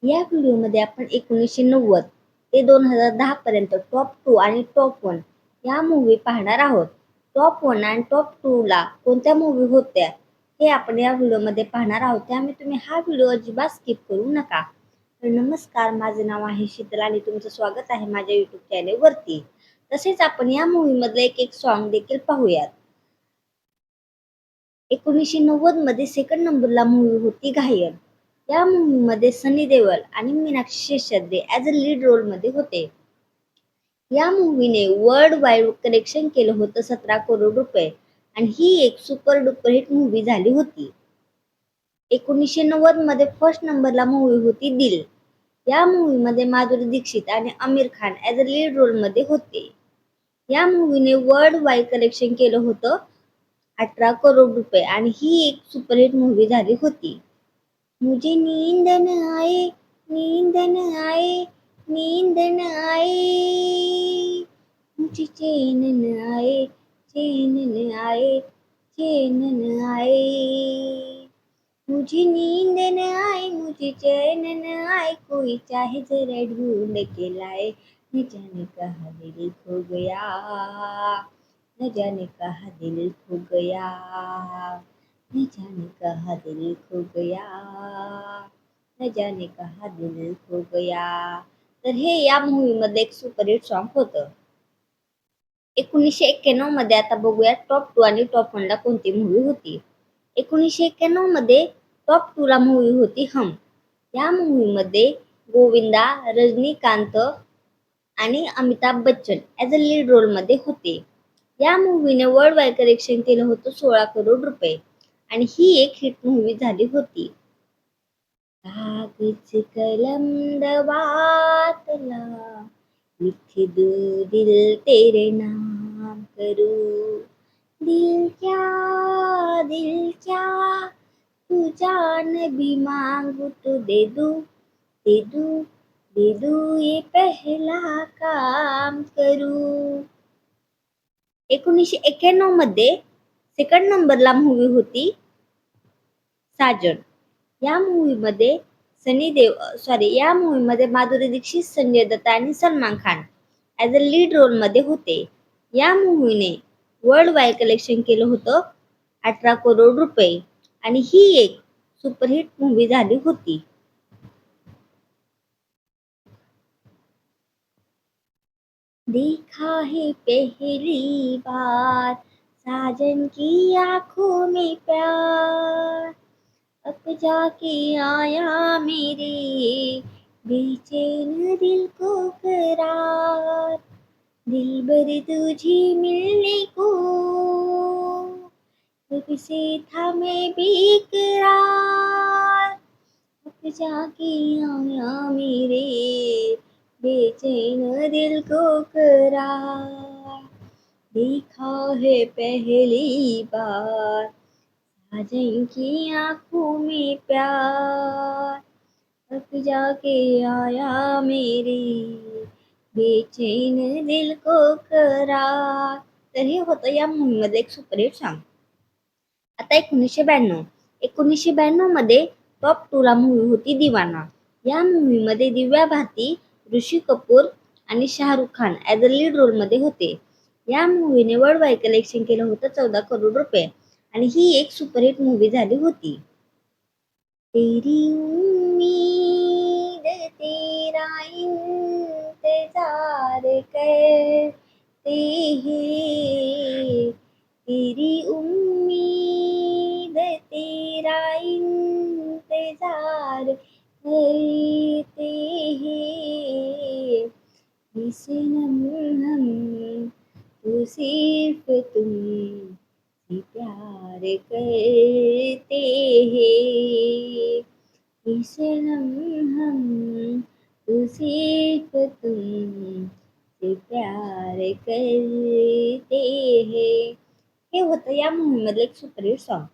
या व्हिडिओमध्ये आपण 1990 ते 2010 पर्यंत टॉप 2 आणि टॉप 1 या मूव्ही पाहणार आहोत. टॉप 1 आणि टॉप 2 ला कोणत्या मूव्ही होत्या हे आपण या व्हिडिओमध्ये पाहणार आहोत. त्यामुळे तुम्ही हा व्हिडिओ अजिबात स्किप करू नका. तर नमस्कार, माझे नाव आहे शीतल आणि तुमचं स्वागत आहे माझ्या YouTube चॅनेलवरती. तसेच आपण या मूव्ही मधलं एक सॉन्ग देखील पाहूयात. 1990 मध्ये सेकंड नंबरला मूव्ही होती घायल. या मूव्ही मध्ये सनी देओल आणि Meenakshi Seshadri as a lead role मध्ये होते. या मूव्हीने वर्ल्ड वाईड कलेक्शन केलं होतं 17 करोड रुपये आणि ही एक सुपर डुपर हिट मूव्ही झाली होती. 1990 मध्ये फर्स्ट नंबरला मूव्ही होती दिल. या मूव्ही मध्ये माधुरी दीक्षित आणि Aamir Khan as a lead role मध्ये होते. या मूव्हीने वर्ल्ड वाईड कलेक्शन केलं होतं 18 करोड रुपये आणि ही एक सुपरहिट मूव्ही झाली होती. मुझे नींद न आए, नींद न आए, नींद न आए, मुझे चैन न आए, चैन न आए, चैन न आए, मुझे नींद न आए, मुझे चैन न आए, कोई चाहे जरा ढूंढ के लाए, न जाने कहाँ दिल खो गया, न जाने कहाँ दिल खो गया, न जाने कहाँ दिल खो गया, न जाने कहाँ दिल खो गया. तर हे या मूव्ही मध्ये एक सुपरहिट सॉन्ग होतं. 1991 मध्ये आता बघूया टॉप 2 आणि टॉप 1 ला कोणती मूव्ही होती. 1991 मध्ये टॉप 2 ला मूव्ही होती हम. या मूव्ही मध्ये गोविंदा, रजनीकांत आणि Amitabh Bachchan as a lead role मध्ये होते. या मूव्हीने वर्ल्ड वाईड कलेक्शन केलं होतं 16 करोड रुपये आणि ही एक हिट मूव्ही झाली होती. कागज कलम दवातला, लिख दो दिल तेरे नाम करूं, दिल क्या तू जान भी मांगू तो दे दूं, दे दूं, दे दूं, ये पहला काम करूं. 1991 मध्ये सेकंड नंबरला मूव्ही होती साजन. या मूव्ही मध्ये या मूव्ही मध्ये माधुरी दीक्षित, संजय दत्त आणि Salman Khan as a lead role मध्ये होते. या मूव्हीने वर्ल्ड वाईड कलेक्शन केलं होतं 18 करोड रुपये आणि ही एक सुपरहिट मूव्ही झाली होती. देखा है पहली बार साजन की आंखों में प्यार, अब जाके आया मेरे बेचैन दिल को करार, दिलबर तुझे मिलने को कब से था मैं बेकरार, अब जाके आया मेरे बेचैन दिल को करार, देखा है पहली बार साजन की आंखों में प्यार, अब जाके आया मेरे बेचैन दिल को करार. तर हे होतं या मूव्ही मध्ये एक सुपरहिट सॉन्ग. आता 1992 मध्ये टॉप 2 ला मूव्ही होती दिवाना. या मूव्ही मध्ये दिव्या भारती, ऋषी कपूर आणि Shahrukh Khan as a lead role मध्ये होते. या मूव्हीने वर्ल्ड वाईड कलेक्शन केलं होतं 14 करोड रुपये आणि ही एक सुपरहिट मूव्ही झाली होती. तेरी उम्मीद तेरा इंतजार करते हैं, तेरी उम्मीद तेरा इंतजार करते हैं, सनम हम तो सिर्फ तुमसे प्यार करते हैं, सनम हम तो सिर्फ तुमसे प्यार करते हैं. हे होतं या मूव्ही मधलं एक सुपरहिट सॉन्ग.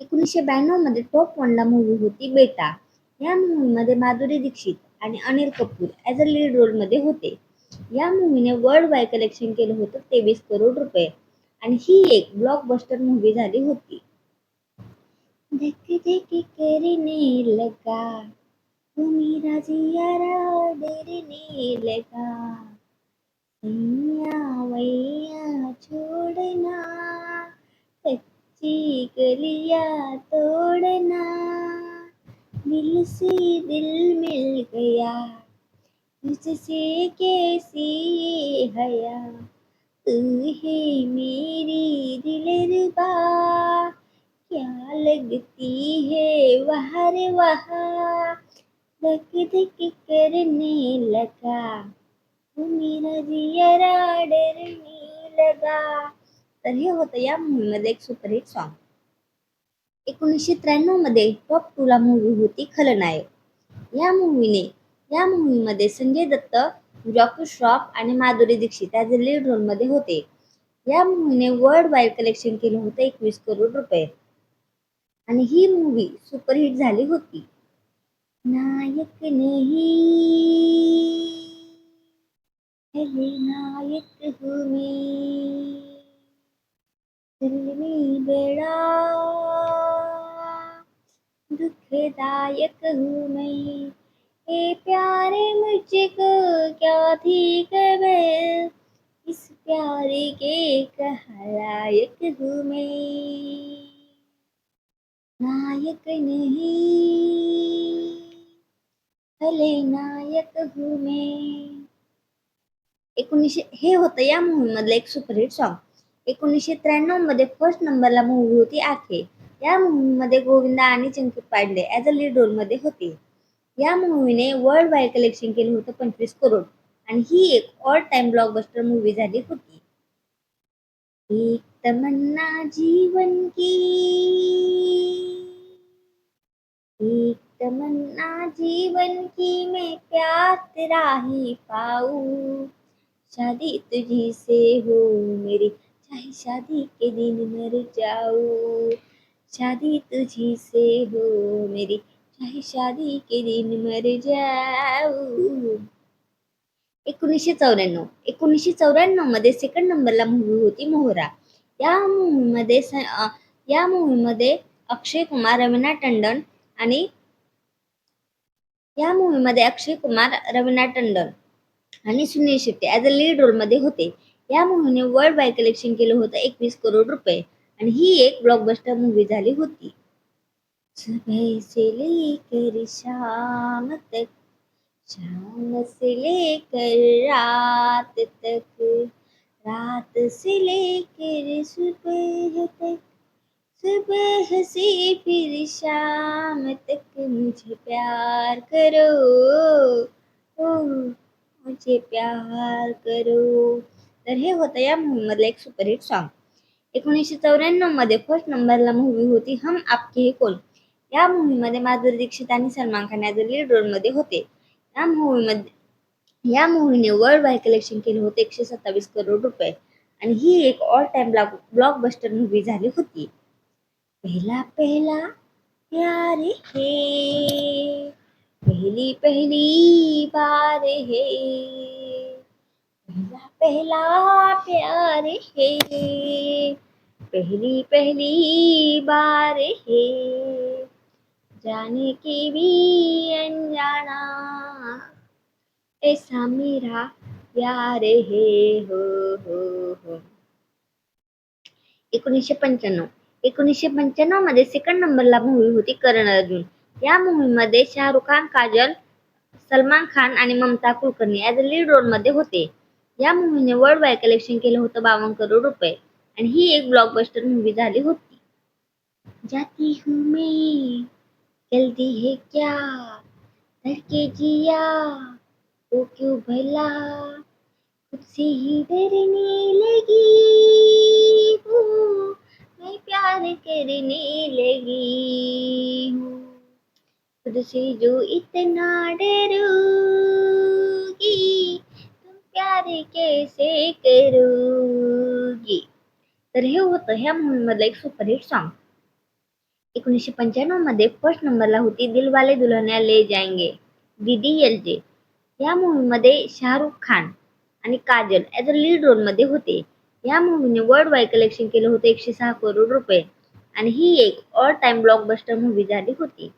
1992 मध्ये टॉप 1 ला मूव्ही होती बेटा. या मूव्ही मध्ये माधुरी दीक्षित आणि Anil Kapoor as a lead role मध्ये होते. या मूव्हीने वर्ल्ड वाईड कलेक्शन केलं होतं 23 करोड रुपये आणि ही एक ब्लॉकबस्टर मूव्ही झाली होती. धक धक करने लगा, तू मेरा जियरा डरने लगा, सैया वैया छोड़ना, कच्ची गलियां तोड़ना, दिल से दिल मिल गया, तुझसे कैसी ये हया, तू है मेरी दिलरुबा, क्या लगती है वह रे वहाँ, धक धक करने लगा, तू मेरा जियरा डरने लगा. तर हे होतं या मूवीमध्ये एक सुपरहिट सॉन्ग. 1993 मध्ये टॉप 2 ला मूवी होती खलनायक. या मूवीमध्ये संजय दत्त, जॉकी श्रॉफ आणि Madhuri Dixit as a lead रोलमध्ये होते. या मूवीने वर्ल्ड वाईड कलेक्शन केलं होतं 21 करोड रुपये आणि ही मूवी सुपरहिट झाली होती. नायक नहीं नायक हूँ मैं, दिल में बड़ा दुखदायक हूँ मैं, ये प्यारे मुझको क्या थी खबर, इस प्यारे के कहा लायक हूँ मैं, नायक नहीं खलनायक हूँ मैं. हे होतं या मूवी मधलं एक सुपरहिट सॉन्ग. 1993 मध्ये फर्स्ट नंबरला मूवी होती आखे. या मूवी मध्ये गोविंदा आणि Chunky Pandey as a lead role मध्ये होते. या मूवीने वर्ल्ड वाईड कलेक्शन केलं होतं 25 करोड आणि ही एक ऑल टाइम ब्लॉकबस्टर मूवी झाली होती. एक तमन्ना जीवन की, एक तमन्ना जीवन की, मैं प्यार तेरा ही पाऊं, शादी तुझी से हो मेरी, चाहे शादी के दिन मर जाऊं, शादी तुझी से हो मेरी, चाहे शादी के दिन मर जाऊं. 1994 मध्ये सेकंड नंबरला मूवी होती मोहरा. या मूवीमध्ये या मूवीमध्ये अक्षय कुमार, रवीना टंडन आणि रवीना टंडन आणि Sunil Shetty as a lead रोलमध्ये होते. या मूवीने वर्ल्ड वाईड कलेक्शन केलं होतं 21 करोड रुपये आणि ही एक ब्लॉकबस्टर मूवी झाली होती. सुबह से लेकर शाम तक, शाम से लेकर रात तक, रात से लेकर सुबह तक, सुबह से फिर शाम तक मुझे प्यार करो, ओ मुझे प्यार करो. तर हे होतं या मूवी मधलं एक सुपरहिट सॉन्ग. 1994 मध्ये फर्स्ट नंबरला मूवी होती हम आपके है कौन. या मूवीमध्ये माधुरी दीक्षित आणि Salman Khan as a lead रोलमध्ये होते. या मूवीने वर्ल्ड वाईड कलेक्शन केलं होतं 127 करोड रुपये आणि ही एक ऑल टाइम ब्लॉकबस्टर मूवी झाली होती. पहला पहला प्यार है, पहली पहली बार है, पहला पहला प्यार है, पहली पहली बार है, जाने के भी अनजाना, ऐसा मेरा प्यार है हो. 1995 मध्ये सेकंड नंबरला मूवी होती करण अर्जुन. या मूवीमध्ये शाहरुख खान, काजल, सलमान खान आणि Mamta Kulkarni as a lead रोलमध्ये होते. या मूवीने वर्ल्ड वाईड कलेक्शन केलं होतं 52 करोड रुपये आणि ही एक ब्लॉकबस्टर मूवी झाली होती. जाती हूँ मैं, जल्दी है क्या, धड़के जिया तो क्यों भला, खुद से ही डरने लगी हूँ, मैं प्यार करने लगी हूँ, खुद से जो इतना डरूंगी, तुम प्यार कैसे करोगी. तर हे होतं ह्या मूवी मधलं एक सुपरहिट सॉन्ग. 1995 मध्ये फर्स्ट नंबरला होती दिलवाले दुल्हनिया ले जाएंगे DDLJ. या मूवीमध्ये शाहरुख खान आणि काजल ॲज अ लीड रोलमध्ये होते. या मूवीने वर्ल्ड वाईड कलेक्शन केलं होतं 106 करोड रुपये आणि ही एक ऑल टाइम ब्लॉकबस्टर मूवी झाली होती.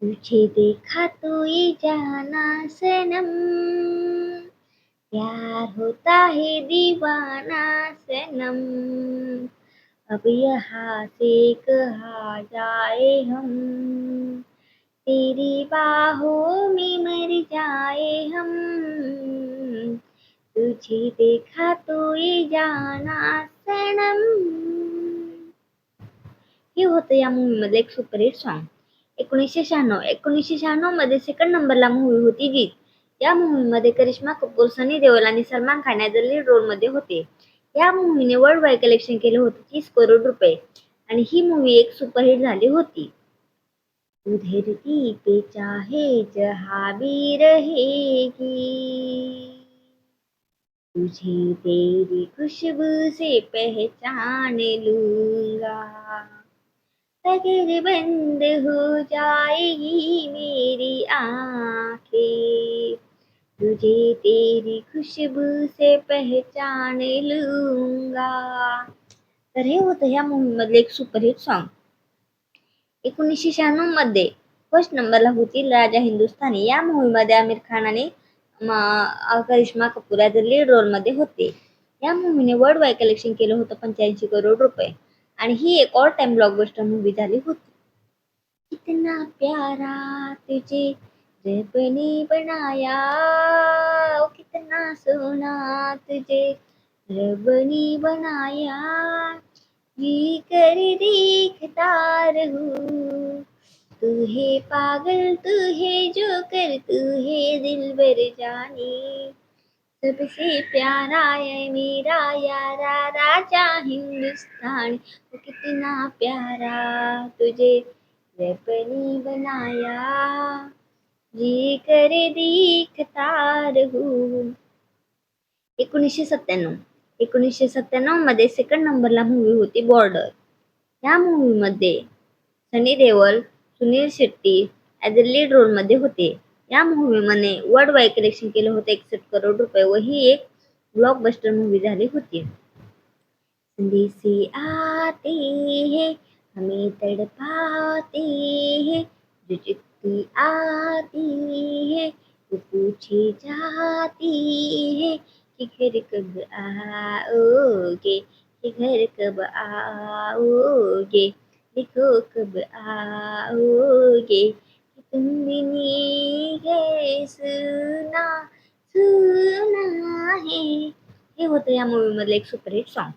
तुझे देखा तो ये जाना सनम, प्यार होता है दीवाना सनम, अब यहाँ से कहाँ जाए हम, तेरी बाहों में मर जाए हम, तुझे देखा तो ये जाना सनम. हे होतं या मूवी मध्ये एक सुपरहिट सॉन्ग. 1996 मध्ये सेकंड नंबरला मूवी होती जीत. या मूवी मध्ये करिश्मा कपूर, सनी देओल आणि Salman Khan as a lead role मध्ये होते. या मूवीने वर्ल्ड वाईड कलेक्शन केले होते 30 करोड रुपये आणि ही मूवी एक सुपरहिट झाली होती. तू धरती पे चाहे जहां भी रहेगी, तुझे तेरी खुशबू से पहचान लूंगा, अगर बंद हो जाएगी मेरी आंखें, तुझे तेरी खुशबू से पहचान लूंगा. तर हे होतं ह्या मूवी मधले एक सुपरहिट सॉन्ग. 1996 मध्ये फर्स्ट नंबरला होती राजा हिंदुस्थानी. या मूवी मध्ये आमिर खान आणि Karisma Kapoor as a lead role मध्ये होते. या मूवीने वर्ल्ड वाईड कलेक्शन केलं होतं 85 करोड रुपये आणि ही एक ऑल टाइम ब्लॉकबस्टर मूवी झाली होती. कितना प्यारा तुझे रब ने बनाया, ओ कितना सोना तुझे रब ने बनाया, ये कर देखता रहूं, तू है पागल तू है जोकर तू है दिलबर जानी, सबसे प्यारा है मेरा यारा राजा हिंदुस्तान, वो कितना प्यारा तुझे रब ने बनाया, ये करे देखता रहूं. 1997 मध्ये सेकंड नंबरला मूवी होती बॉर्डर. या मूवी मध्ये Sunny Deol, Sunil Shetty as a lead role मध्ये होते. या मूवीमध्ये वर्ल्ड वाईड कलेक्शन केलं होतं 61 करोड रुपये व ही एक ब्लॉकबस्टर मूवी झाली होती. संदेशे आते हैं हमें तड़पाते हैं, जो चिट्ठी आती है वो पूछे जाती है कि घर कब आओगे, कि घर कब आओगे, देखो कब आओगे, कि तुमने है सुना सुना है. हे होतं या मूवी मधलं एक सुपरहिट सॉन्ग.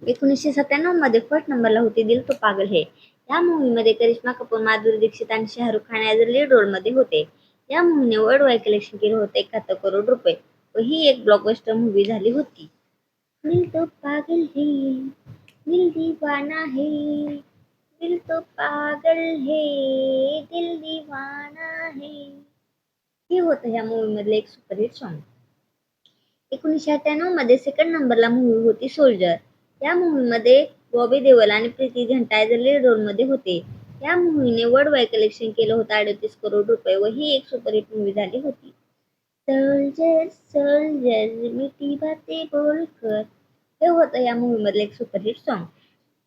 1997 मध्ये फर्स्ट नंबरला होती दिल तो पागल है. या मूवी मध्ये करिश्मा कपूर, माधुरी दीक्षित आणि Shahrukh Khan as a lead role मध्ये होते. या मूवीने वर्ल्ड वाईड कलेक्शन केलं होतं 71 करोड रुपये व ही एक ब्लॉकबस्टर मूवी झाली होती. दिल तो पागल है, दिल दीवाना है, दिल तो पागल है, दिल दीवाना है. हे होतं ह्या मूवी मधलं एक सुपरहिट सॉन्ग. 1998 मध्ये सेकंड नंबरला मूवी होती सोल्जर. या मूवी मध्ये बॉबी देओल आणि Preity Zinta as a lead role मध्ये होते. या मूवीने वर्ल्ड वाईड कलेक्शन केलं होतं 38 करोड रुपये व ही एक सुपरहिट मूवी झाली होती. सोल्जर सोल्जर मिठी बातें बोलकर, हे होतं या मूवी मधलं एक सुपरहिट सॉन्ग.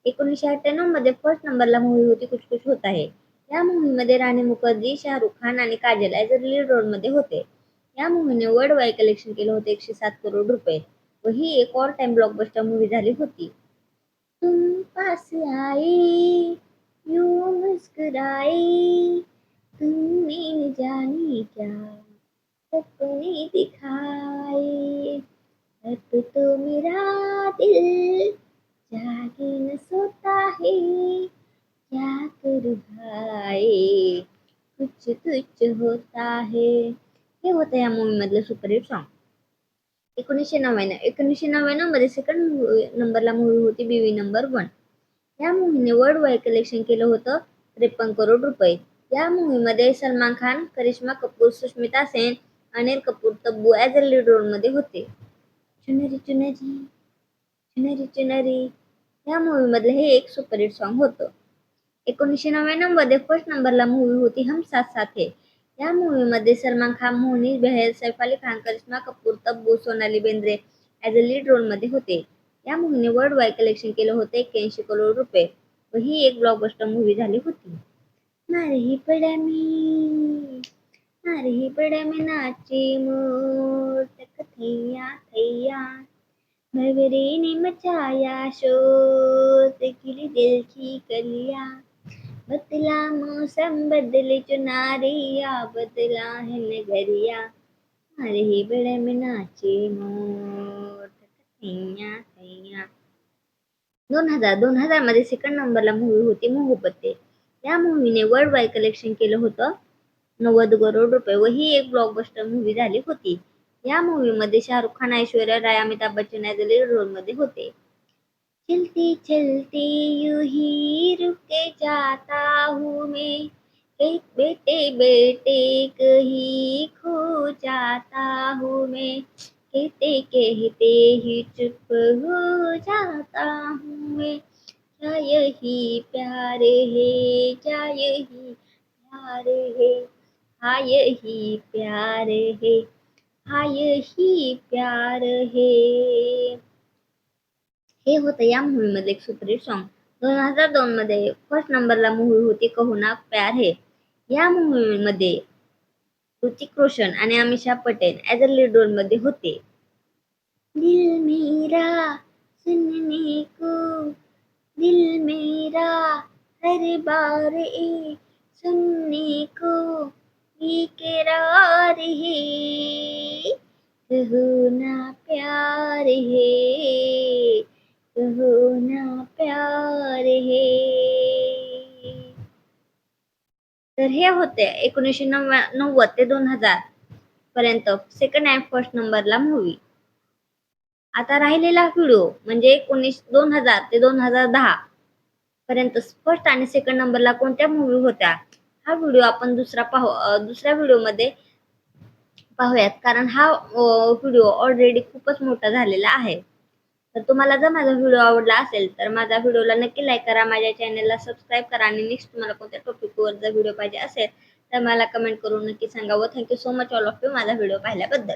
1998 मध्ये फर्स्ट नंबरला मूवी होती कुछ कुछ होता है. या मूवी मध्ये राणी मुखर्जी, शाहरुख खान आणि Kajol as a lead role मध्ये होते. या मूवीने वर्ल्ड वाईड कलेक्शन केलं होतं 107 करोड रुपये व ही एक ऑल टाइम ब्लॉकबस्टर मूवी झाली होती. तुम पास आए यूं मुस्कुराए, तुमने न जाने क्या सपने दिखाए, अब तो मेरा दिल जागे न सोता है, क्या करूं भाई कुछ कुछ होता है. हे होतं या मूवी मधलं सुपरहिट सॉन्ग. 1999 मध्ये सेकंड नंबरला मूवी होती बीवी नंबर 1. या मूवीने वर्ल्ड वाईड कलेक्शन केलं होतं 53 करोड रुपये. या मूवीमध्ये Salman Khan, Karisma Kapoor, Sushmita Sen, Anil Kapoor, Tabu as a lead role मध्ये होते. चुनरी चुनरी चुनरी चुनरी या मूवी मधलं हे एक सुपरहिट सॉन्ग होतं. 1999 मध्ये फर्स्ट नंबरला मूवी होती हम साथ साथ है. या मूवी मध्ये Salman Khan, Mohnish Behl, Saif Ali Khan, Karisma Kapoor, Tabu, Sonali Bendre as a lead role मध्ये होते. या मूवीने वर्ल्ड वाईड कलेक्शन केलं होतं 81 करोड रुपये व ही एक ब्लॉकबस्टर मूवी झाली होती. ही पड़ा में ही पड़ा में नाचे मोर तक थैया थैया भवरे ने मचाया शोर खिली दिल की कलिया बदला मौसम बदले चुनारिया बदला है नगरिया ही बड़ा में नाचे मोर थैया थैया 2000 मध्ये सेकंड नंबरला मूवी होती मोहब्बते. या मूवीने वर्ल्ड वाईड कलेक्शन केलं होतं 90 करोड रुपये व ही एक ब्लॉकबस्टर मूवी झाली होती. या मूवी मध्ये Shahrukh Khan, Aishwarya Rai, Amitabh Bachchan as lead role मध्ये होते. चलते चलते यूं ही रुक जाता हूँ मैं एक बेटे बेटे कहीं खो जाता हूँ मैं कहते कहते ही चुप हो जाता हूँ मैं क्या यही प्यार है क्या यही प्यार है हाँ यही प्यार है हाँ यही प्यार है. हे होतं या मूवी मध्ये एक सुपरहिट सॉन्ग. 2002 मध्ये फर्स्ट नंबरला मूवी होती कहो ना प्यार है. या मूवी मध्ये ऋतिक रोशन आणि Ameesha Patel as a lead role मध्ये होते. दिल मेरा सुनने को दिल मेरा हर बार ए सुनने को बेकरार है कहो ना प्यार है कहो ना प्यार है. तर हे होते 1990 ते 2000 पर्यंत सेकंड अँड फर्स्ट नंबरला मूवी. आता राहिलेला व्हिडिओ म्हणजे 2000 ते 2010 पर्यंत फर्स्ट आणि सेकंड नंबरला कोणत्या मूवी होत्या हा व्हिडिओ आपण दुसऱ्या व्हिडिओमध्ये पाहूयात, कारण हा व्हिडिओ ऑलरेडी खूपच मोठा झालेला आहे. तर तुम्हाला जर माझा व्हिडिओ आवडला असेल तर माझ्या व्हिडिओला नक्की लाईक करा, माझ्या चॅनलला सबस्क्राईब करा आणि नेक्स्ट तुम्हाला कोणत्या टॉपिकवर जर व्हिडिओ पाहिजे असेल तर मला कमेंट करून नक्की सांगा. व thank you so much all of you माझा व्हिडिओ पाहिल्याबद्दल.